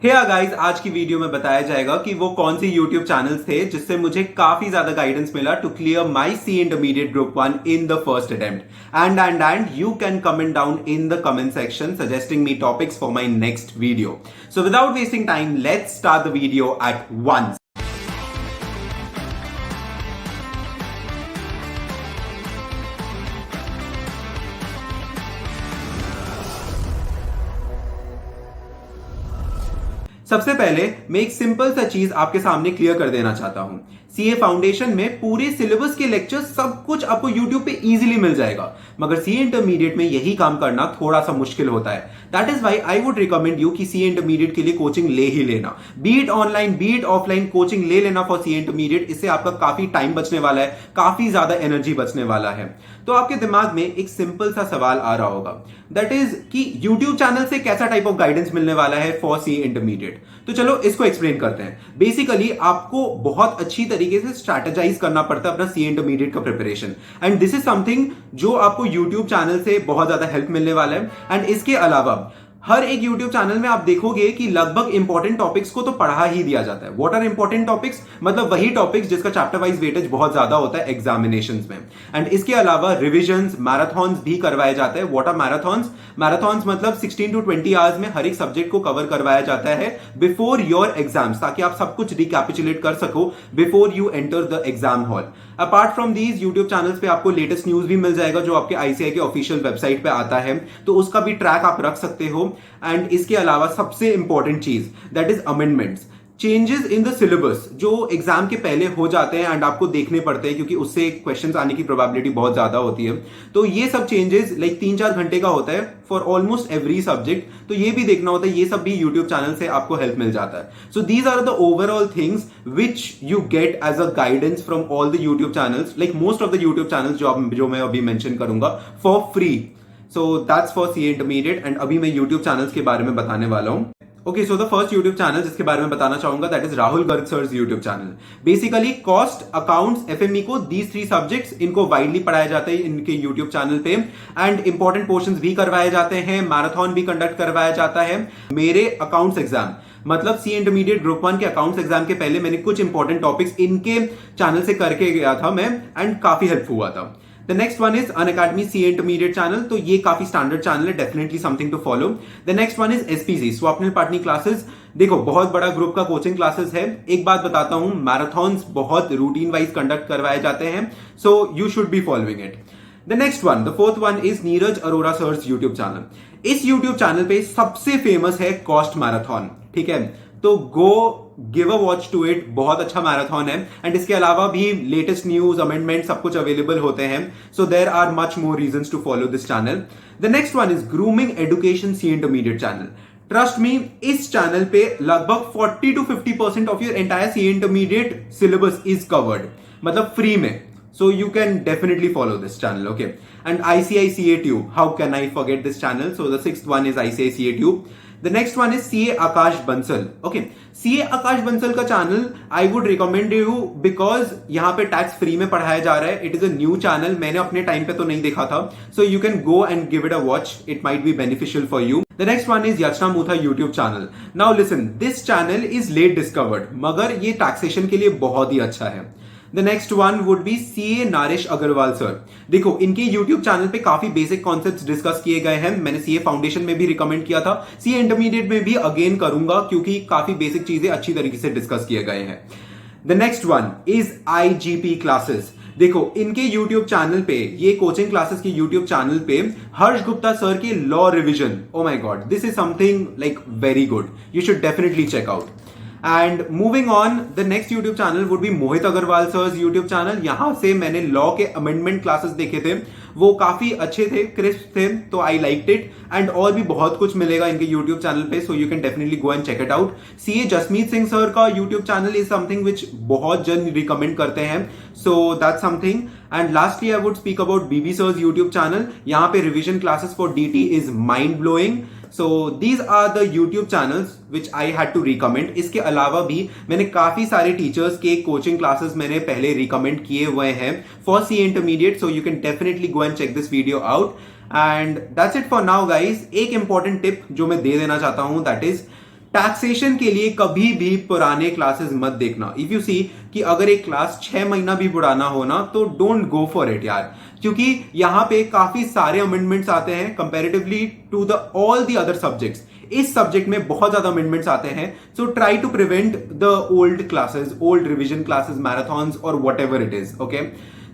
Guys, आज की video में बताया जाएगा कि वो कौन सी YouTube चैनल्स थे जिससे मुझे काफी ज्यादा गाइडेंस मिला to clear my C intermediate group 1 in the first attempt and you can comment down in the comment section suggesting me topics for my next video. So without wasting time, let's start the video at once. सबसे पहले मैं एक simple सा चीज आपके सामने clear कर देना चाहता हूं. सीए फाउंडेशन में पूरे सिलेबस के लेक्चर सब कुछ आपको यूट्यूब पे इजीली मिल जाएगा, मगर सीए इंटरमीडिएट में यही काम करना थोड़ा सा मुश्किल होता है. That is why I would recommend you कि सीए इंटरमीडिएट के लिए कोचिंग ले ही लेना. B it online B it offline, coaching ले लेना फॉर सीए इंटरमीडिएट. इससे आपका काफी टाइम बचने वाला है, काफी ज्यादा एनर्जी बचने वाला है. तो आपके दिमाग में एक सिंपल सा सवाल आ रहा होगा, दैट इज कि यूट्यूब चैनल से कैसा टाइप ऑफ गाइडेंस मिलने वाला है फॉर सीए इंटरमीडिएट. तो चलो इसको एक्सप्लेन करते हैं. बेसिकली आपको बहुत अच्छी तरीके से स्ट्रैटेजाइज करना पड़ता है अपना सीए इंटरमीडिएट का preparation, and this is something जो आपको यूट्यूब चैनल से बहुत ज्यादा हेल्प मिलने वाला है. एंड इसके अलावा हर एक YouTube चैनल में आप देखोगे कि लगभग इंपॉर्टेंट टॉपिक्स को तो पढ़ा ही दिया जाता है. What are important topics? मतलब वही टॉपिक्स जिसका चैप्टर वाइज वेटेज बहुत ज्यादा होता है एग्जामिनेशंस में. एंड इसके अलावा रिविजन्स, मैराथन्स भी करवाए जाते हैं. What are marathons? मैराथन्स मतलब 16 to 20 आवर्स में हर एक सब्जेक्ट को कवर करवाया जाता है बिफोर योर एग्जाम्स, ताकि आप सब कुछ रिकैपिचुलेट कर सको before you enter the exam hall. Apart from these YouTube channels पे आपको लेटेस्ट न्यूज भी मिल जाएगा जो आपके आईसीआई के ऑफिशियल वेबसाइट पे आता है, तो उसका भी ट्रैक आप रख सकते हो. एंड इसके अलावा सबसे इंपॉर्टेंट चीज, that is amendments, changes in the syllabus जो एग्जाम के पहले हो जाते हैं एंड आपको देखने पड़ते हैं क्योंकि उससे क्वेश्चंस आने की प्रोबेबिलिटी बहुत ज्यादा होती है. तो ये सब चेंजेस लाइक 3-4 घंटे का होता है फॉर ऑलमोस्ट एवरी सब्जेक्ट. तो ये भी देखना होता है, ये सब भी यूट्यूब चैनल से आपको हेल्प मिल जाता है. So these are the overall things which you get as a guidance from all the YouTube channels, like most of the YouTube channels जो मैं अभी मेंशन करूंगा for free. So that's for CA intermediate. And अभी मैं YouTube channels के बारे में बताने वाला हूं. Okay, so the first YouTube channel जिसके बारे में बताना चाहूंगा that is Rahul Garg sir's YouTube channel. Basically cost, accounts, FME को दीज 3 सब्जेक्ट्स इनको वाइडली पढ़ाया जाता है इनके यूट्यूब चैनल पे. एंड इंपॉर्टेंट पोर्शंस भी करवाए जाते हैं, मैराथन भी कंडक्ट करवाया जाता है. मेरे अकाउंट्स एग्जाम मतलब सी इंटरमीडिएट ग्रुप 1 के अकाउंट्स एग्जाम के पहले मैंने कुछ इंपॉर्टेंट टॉपिक्स इनके चैनल से करके गया था मैं, एंड काफी हेल्प हुआ था. The next one is Unacademy CA Intermediate channel. तो ये काफी स्टैंडर्ड चैनल है, definitely something to follow. The next one is SPC Swapnil Patni classes. देखो बहुत बड़ा ग्रुप का कोचिंग क्लासेस है. एक बात बताता हूं, मैराथन्स बहुत रूटीन वाइज कंडक्ट करवाए जाते हैं, so you should be following it. The next one, the fourth one is Neeraj Arora sir's YouTube channel. इस यूट्यूब चैनल पे सबसे फेमस है कॉस्ट मैराथन. ठीक है, तो go give a watch to it. बहुत अच्छा मैराथन है. एंड इसके अलावा भी लेटेस्ट न्यूज, अमेंडमेंट सब कुछ अवेलेबल होते हैं. So there are much more reasons to follow this channel. The next one is grooming education C intermediate channel. Trust me, इस चैनल पे लगभग 40 to 50% of your entire C intermediate syllabus is covered, मतलब free में. So you can definitely follow this channel, okay? And ICI CA Tube, how can I forget this channel? So the sixth one is ICI CA Tube. The next one is CA Akash Bansal. Okay, CA Akash Bansal का channel I would recommend you because यहाँ पे tax free में पढ़ाया जा रहा है. It is a new channel. मैंने अपने टाइम पे तो नहीं देखा था. So you can go and give it a watch. It might be beneficial for you. The next one is Yachna Mutha YouTube channel. Now listen, this channel is late discovered, मगर ये taxation के लिए बहुत ही अच्छा है. The next one would be CA Naresh Agarwal sir. देखो इनके YouTube channel पे काफी बेसिक कॉन्सेप्ट्स डिस्कस किए गए हैं. मैंने CA फाउंडेशन में भी रिकमेंड किया था, CA इंटरमीडिएट में भी अगेन करूंगा क्योंकि काफी बेसिक चीजें अच्छी तरीके से डिस्कस किए गए हैं. The next one is IGP classes. देखो इनके YouTube चैनल पे, ये कोचिंग क्लासेस के YouTube चैनल पे हर्ष गुप्ता सर की law revision, oh my god, this is something like very good. You should definitely check out. And moving on, the next YouTube channel would be Mohit Agarwal sir's YouTube channel. यहां से मैंने law के amendment classes देखे थे, वो काफी अच्छे थे, क्रिस्प थे, तो आई लाइक्ड इट. एंड और भी बहुत कुछ मिलेगा इनके यूट्यूब चैनल पे, so you can definitely go and check it out. CA Jasmeet Singh sir का YouTube channel is something which बहुत जन रिकमेंड करते हैं, so that's something. And lastly I would speak about BB sir's YouTube channel. यहाँ पे revision classes for DT is mind blowing. So these are the YouTube channels which I had to recommend. इसके अलावा भी मैंने काफी सारे teachers के coaching classes मैंने पहले रिकमेंड किए हुए हैं for C intermediate, so you can definitely go and check this video out. And that's it for now guys. एक इंपॉर्टेंट टिप जो मैं दे देना चाहता हूं, दैट इज टैक्सेशन के लिए कभी भी पुराने क्लासेस मत देखना। इफ यू सी कि अगर एक क्लास 6 महीना भी पुराना हो ना, तो डोंट गो फॉर इट यार, क्योंकि यहां पे काफी सारे अमेंडमेंट्स आते हैं comparatively to the all the other subjects. इस सब्जेक्ट में बहुत ज्यादा अमेंडमेंट्स आते हैं, so try to prevent the old classes, old revision classes, marathons और whatever it is. Okay,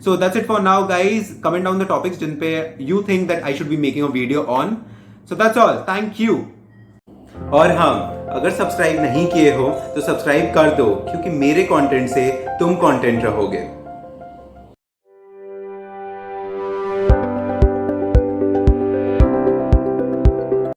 so that's it for now guys. Comment down the topics जिन पे you think that I should be making a video on. So that's all. Thank you. और हाँ, अगर subscribe नहीं किए हो तो subscribe कर दो, क्योंकि मेरे कंटेंट से तुम कंटेंट रहोगे।